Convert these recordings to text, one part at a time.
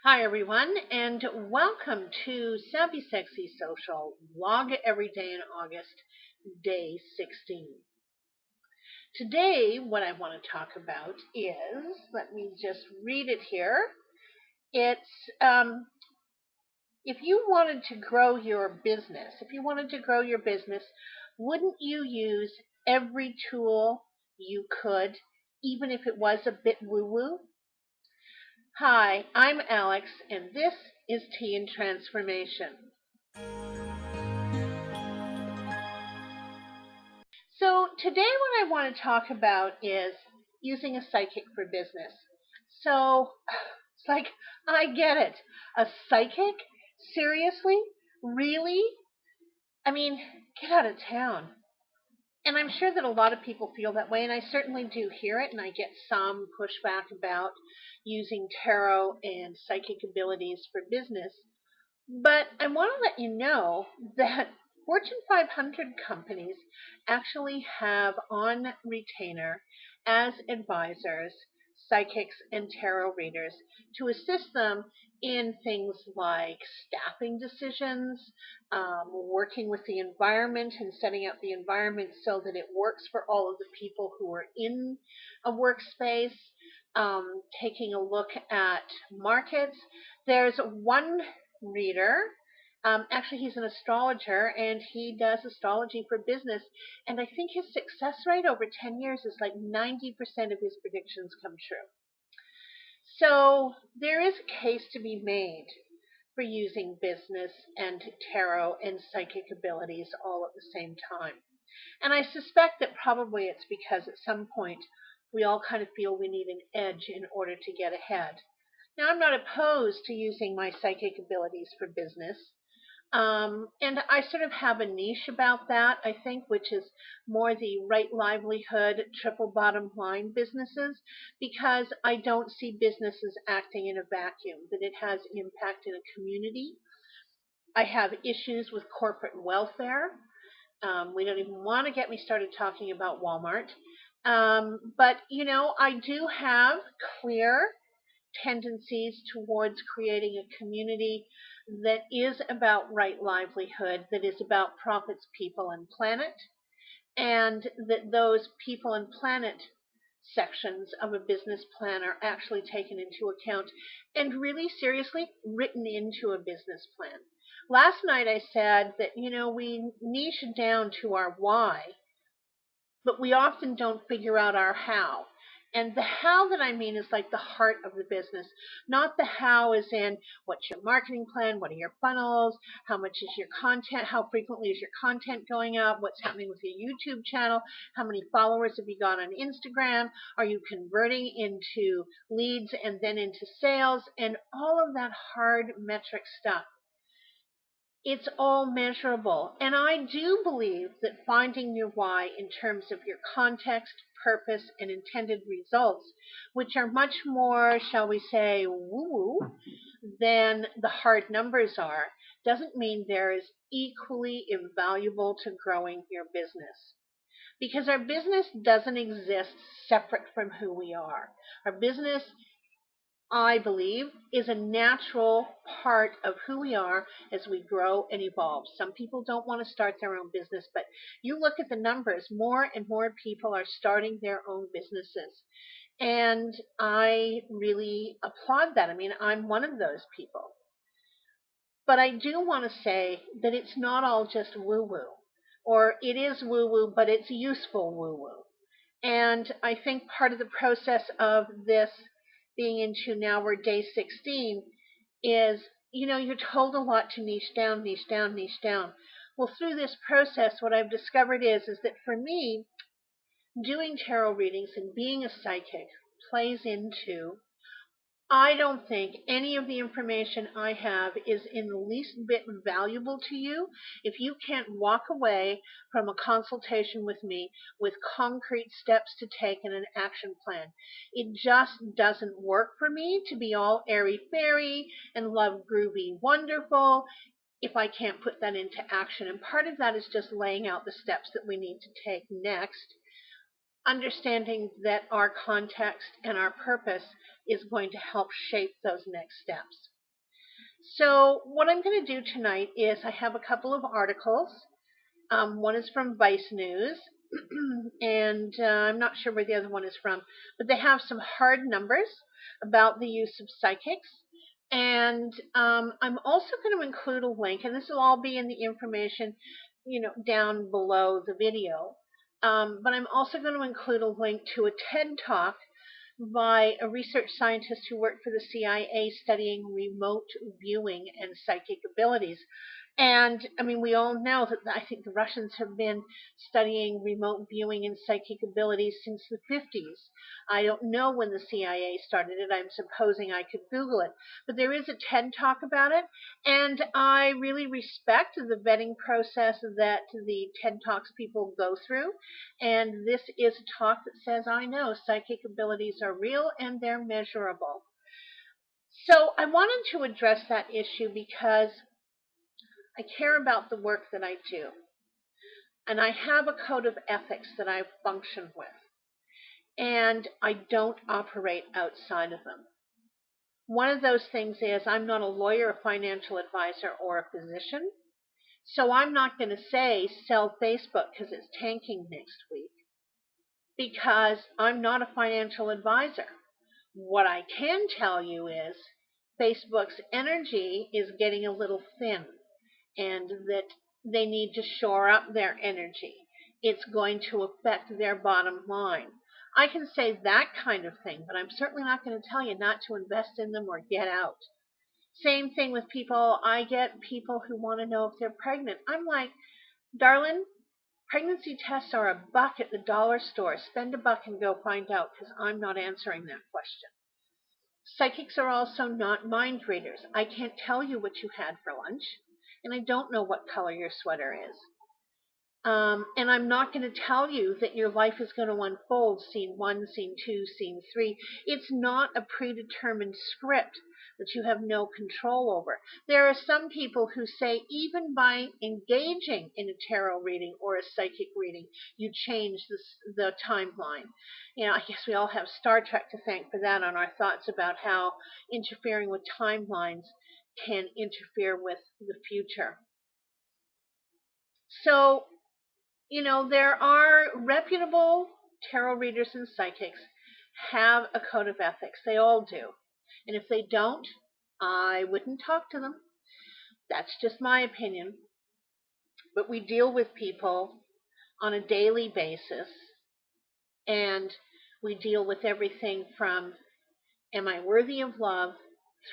Hi, everyone, and welcome to Savvy Sexy Social Vlog Every Day in August, Day 16. Today, what I want to talk about is, let me just read it here. It's if you wanted to grow your business, wouldn't you use every tool you could, even if it was a bit woo-woo? Hi, I'm Alex, and this is Tea and Transformation. So today what I want to talk about is using a psychic for business. So it's like, I get it. A psychic? Seriously? Really? I mean, get out of town. And I'm sure that a lot of people feel that way, and I certainly do hear it, and I get some pushback about using tarot and psychic abilities for business. But I want to let you know that Fortune 500 companies actually have on retainer as advisors psychics and tarot readers to assist them in things like staffing decisions, working with the environment and setting up the environment so that it works for all of the people who are in a workspace, taking a look at markets. There's one reader. Actually, he's an astrologer, and he does astrology for business. And I think his success rate over 10 years is like 90% of his predictions come true. So there is a case to be made for using business and tarot and psychic abilities all at the same time. And I suspect that probably it's because at some point we all kind of feel we need an edge in order to get ahead. Now, I'm not opposed to using my psychic abilities for business. And I sort of have a niche about that, I think, which is more the right livelihood, triple bottom line businesses, because I don't see businesses acting in a vacuum, that it has impact in a community. I have issues with corporate welfare. We don't even want to get me started talking about Walmart. But, I do have clear tendencies towards creating a community that is about right livelihood, that is about profits, people, and planet, and that those people and planet sections of a business plan are actually taken into account and really seriously written into a business plan. Last night I said that, we niche down to our why, but we often don't figure out our how. And the how that I mean is like the heart of the business, not the how as in what's your marketing plan, what are your funnels, how much is your content, how frequently is your content going up, what's happening with your YouTube channel, how many followers have you got on Instagram, are you converting into leads and then into sales, and all of that hard metric stuff. It's all measurable. And I do believe that finding your why in terms of your context, purpose, and intended results, which are much more, shall we say, woo-woo than the hard numbers are, doesn't mean they're as equally invaluable to growing your business. Because our business doesn't exist separate from who we are. Our business, I believe, is a natural part of who we are as we grow and evolve. Some people don't want to start their own business, but you look at the numbers, more and more people are starting their own businesses. And I really applaud that. I mean, I'm one of those people. But I do want to say that it's not all just woo-woo. Or it is woo-woo, but it's useful woo-woo. And I think part of the process of this being into now we're day 16 is, you're told a lot to niche down, niche down, niche down. Well, through this process, what I've discovered is that for me, doing tarot readings and being a psychic plays into, I don't think any of the information I have is in the least bit valuable to you if you can't walk away from a consultation with me with concrete steps to take and an action plan. It just doesn't work for me to be all airy-fairy and love groovy wonderful if I can't put that into action. And part of that is just laying out the steps that we need to take next, understanding that our context and our purpose is going to help shape those next steps. So what I'm going to do tonight is I have a couple of articles. One is from Vice News, and I'm not sure where the other one is from, but they have some hard numbers about the use of psychics. And I'm also going to include a link, and this will all be in the information, down below the video. But I'm also going to include a link to a TED Talk by a research scientist who worked for the CIA studying remote viewing and psychic abilities. And I mean, we all know that I think the Russians have been studying remote viewing and psychic abilities since the 50s. I don't know when the CIA started it. I'm supposing I could Google it. But there is a TED Talk about it, and I really respect the vetting process that the TED Talks people go through. And this is a talk that says, I know psychic abilities are real and they're measurable. So I wanted to address that issue because I care about the work that I do. And I have a code of ethics that I function with. And I don't operate outside of them. One of those things is I'm not a lawyer, a financial advisor, or a physician. So I'm not going to say sell Facebook because it's tanking next week, because I'm not a financial advisor. What I can tell you is Facebook's energy is getting a little thin, and that they need to shore up their energy. It's going to affect their bottom line. I can say that kind of thing, but I'm certainly not going to tell you not to invest in them or get out. Same thing with people. I get people who want to know if they're pregnant. I'm like, darling, pregnancy tests are $1 at the dollar store. Spend $1 and go find out, because I'm not answering that question. Psychics are also not mind readers. I can't tell you what you had for lunch, and I don't know what color your sweater is. And I'm not going to tell you that your life is going to unfold, scene 1, scene 2, scene 3. It's not a predetermined script that you have no control over. There are some people who say even by engaging in a tarot reading or a psychic reading, you change the timeline. I guess we all have Star Trek to thank for that on our thoughts about how interfering with timelines can interfere with the future. So, there are reputable tarot readers and psychics have a code of ethics. They all do. And if they don't, I wouldn't talk to them. That's just my opinion. But we deal with people on a daily basis, and we deal with everything from, am I worthy of love,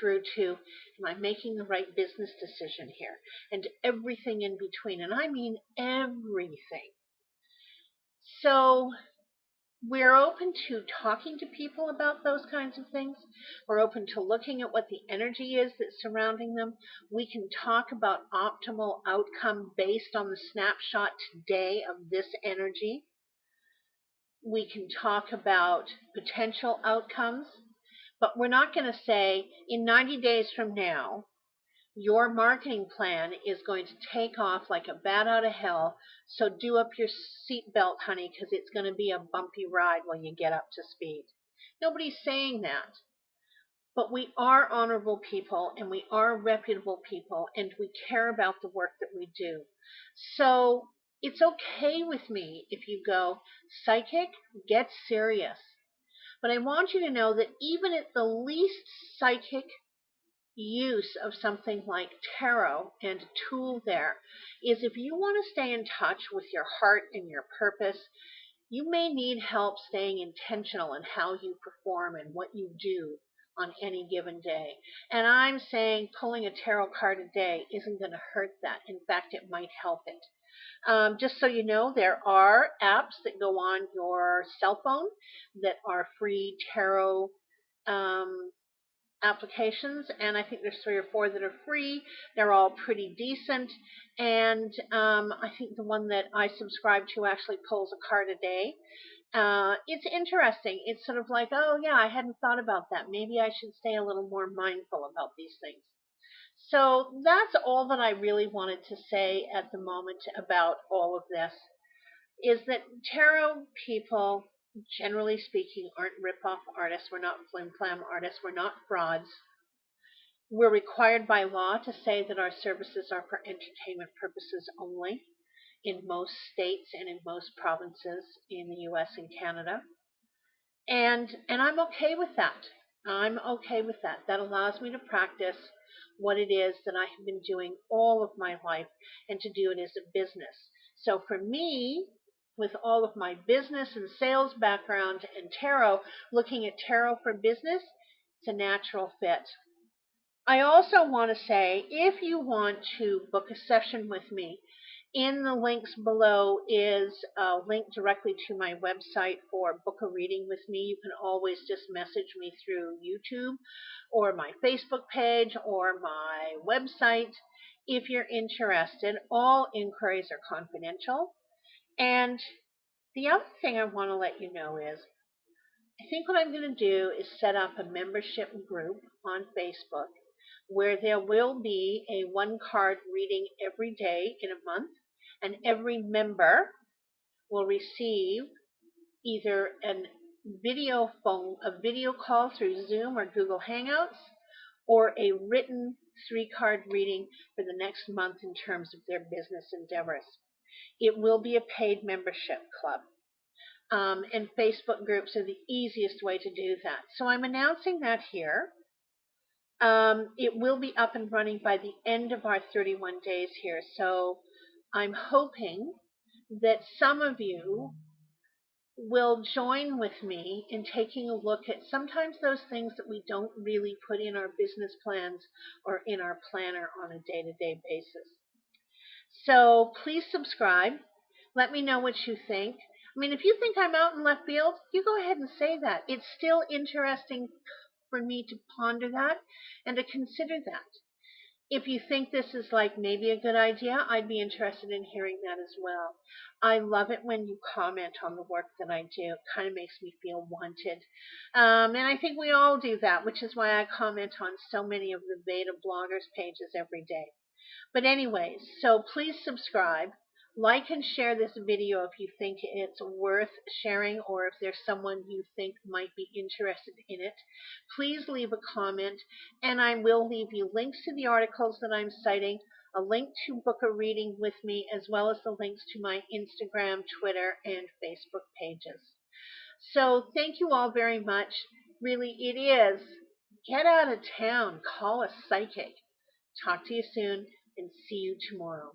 through to, am I making the right business decision here? And everything in between. And I mean everything. So we're open to talking to people about those kinds of things. We're open to looking at what the energy is that's surrounding them. We can talk about optimal outcome based on the snapshot today of this energy. We can talk about potential outcomes, but we're not going to say in 90 days from now, your marketing plan is going to take off like a bat out of hell, so do up your seatbelt, honey, because it's going to be a bumpy ride when you get up to speed. Nobody's saying that. But we are honorable people, and we are reputable people, and we care about the work that we do. So it's okay with me if you go, psychic, get serious. But I want you to know that even at the least psychic use of something like tarot, and a tool there is, if you want to stay in touch with your heart and your purpose, you may need help staying intentional in how you perform and what you do on any given day. And I'm saying pulling a tarot card a day isn't going to hurt that. In fact, it might help it. Just so you know, there are apps that go on your cell phone that are free tarot applications, and I think there's 3 or 4 that are free. They're all pretty decent, and I think the one that I subscribe to actually pulls a card a day. It's interesting. It's sort of like, oh yeah, I hadn't thought about that. Maybe I should stay a little more mindful about these things. So that's all that I really wanted to say at the moment about all of this, is that tarot people generally speaking, aren't rip-off artists. We're not flim-flam artists. We're not frauds. We're required by law to say that our services are for entertainment purposes only in most states and in most provinces in the U.S. and Canada. And I'm okay with that. I'm okay with that. That allows me to practice what it is that I have been doing all of my life and to do it as a business. So for me, with all of my business and sales background and tarot, looking at tarot for business, it's a natural fit. I also want to say, if you want to book a session with me, in the links below is a link directly to my website for book a reading with me. You can always just message me through YouTube or my Facebook page or my website if you're interested. All inquiries are confidential. And the other thing I want to let you know is, I think what I'm going to do is set up a membership group on Facebook where there will be a one-card reading every day in a month, and every member will receive either a video call through Zoom or Google Hangouts, or a written 3-card reading for the next month in terms of their business endeavors. It will be a paid membership club. And Facebook groups are the easiest way to do that. So I'm announcing that here. It will be up and running by the end of our 31 days here. So I'm hoping that some of you will join with me in taking a look at sometimes those things that we don't really put in our business plans or in our planner on a day-to-day basis. So please subscribe. Let me know what you think. I mean, if you think I'm out in left field, you go ahead and say that. It's still interesting for me to ponder that and to consider that. If you think this is like maybe a good idea, I'd be interested in hearing that as well. I love it when you comment on the work that I do. It kind of makes me feel wanted. And I think we all do that, which is why I comment on so many of the Veda bloggers pages every day. But anyways, so please subscribe. Like and share this video if you think it's worth sharing, or if there's someone you think might be interested in it. Please leave a comment, and I will leave you links to the articles that I'm citing, a link to book a reading with me, as well as the links to my Instagram, Twitter, and Facebook pages. So thank you all very much. Really, it is get out of town, call a psychic. Talk to you soon, and see you tomorrow.